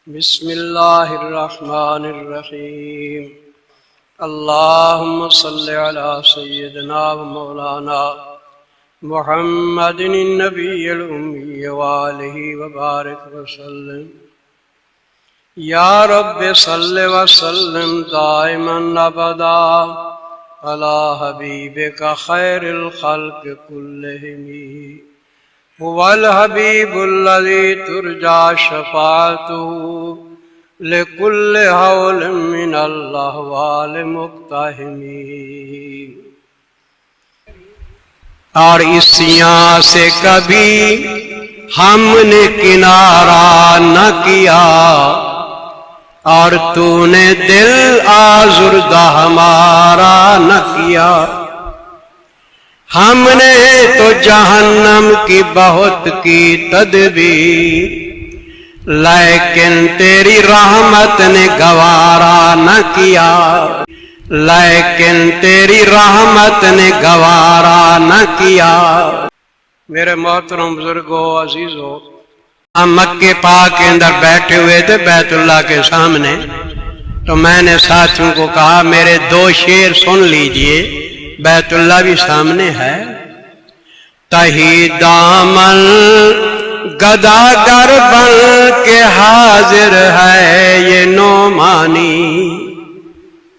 بسم اللہ الرحمن الرحیم اللہم صل علی سیدنا و مولانا محمد النبی الامی وآلہ وبارک وسلم یا رب صل وسلم دائما ابدا علی حبیبک خیر الخلق کلہم هو الحبیب الذی ترجى شفاعته لكل حول من الاحوال مقتحم۔ اور اس یہاں سے کبھی ہم نے کنارہ نہ کیا، اور تو نے دل آزردہ ہمارا نہ کیا۔ ہم نے تو جہنم کی بہت کی تدبیر، لیکن تیری رحمت نے گوارا نہ کیا، لیکن تیری رحمت نے گوارا نہ کیا۔ میرے محترم بزرگوں عزیزوں، ہم مکے پاک کے اندر بیٹھے ہوئے تھے بیت اللہ کے سامنے، تو میں نے ساتھیوں کو کہا میرے دو شعر سن لیجئے، بیت اللہ بھی سامنے ہے۔ تہی دامن گداگر بن کے حاضر ہے یہ نعمانی۔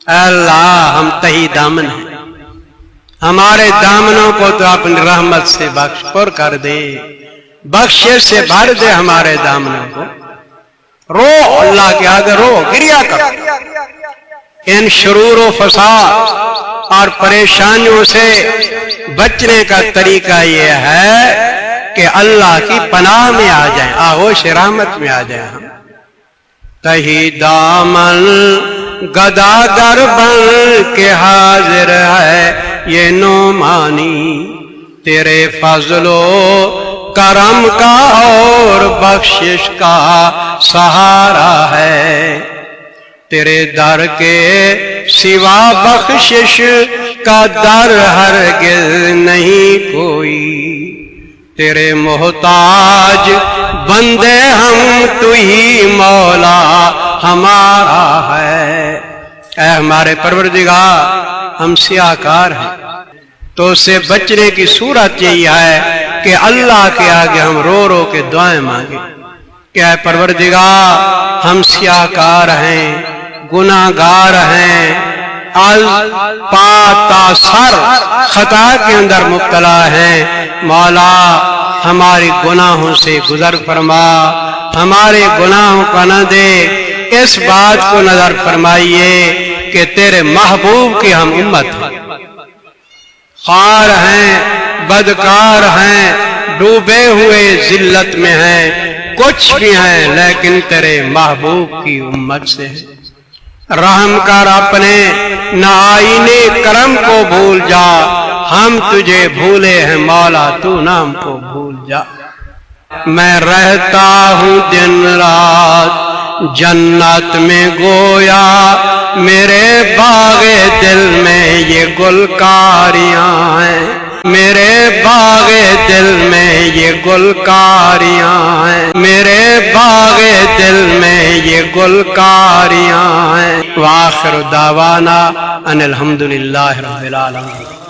اے اللہ ہم تہی دامن ہیں، ہمارے دامنوں کو تو اپنی رحمت سے بخش پر کر دے، بخشش سے بھر دے ہمارے دامنوں کو۔ رو اللہ کے آگے رو، گریا کر۔ ان شرور و فساد اور پریشانیوں سے بچنے کا طریقہ یہ ہے کہ اللہ کی پناہ میں آ جائیں، آغوش رحمت میں آ جائیں ہم۔ تہی دامن گداگر بن کے حاضر ہے یہ نعمانی، تیرے فضل و کرم کا اور بخشش کا سہارا ہے، تیرے در کے سوا بخشش کا در ہرگز نہیں کوئی، تیرے محتاج بندے ہم، تو ہی مولا ہمارا ہے۔ اے ہمارے پروردگار ہم سیاہ کار ہیں، تو اس سے بچنے کی صورت یہی ہے کہ اللہ کے آگے ہم رو رو کے دعائیں مانگیں کہ اے پروردگار ہم سیاہ کار ہیں، گناہ گار ہیں، از پا تا سر خطا کے اندر مبتلا ہیں۔ مولا ہماری گناہوں سے گزر فرما، ہمارے گناہوں کا نہ دے، اس بات کو نظر فرمائیے کہ تیرے محبوب کی ہم امت ہیں، خوار ہیں، بدکار ہیں، ڈوبے ہوئے ذلت میں ہیں، کچھ بھی ہیں لیکن تیرے محبوب کی امت سے ہیں۔ رحم کر اپنے نائنے کرم کو بھول جا، ہم تجھے بھولے ہیں مولا تو نام کو بھول جا۔ میں رہتا ہوں دن رات جنت میں گویا، میرے باغ دل میں یہ گلکاریاں ہیں، میرے باغ دل میں یہ گلکاریاں ہیں، میرے باغ دل میں یہ گلکاریاں ہیں۔ وآخر دعوانا ان الحمدللہ رب العالمین۔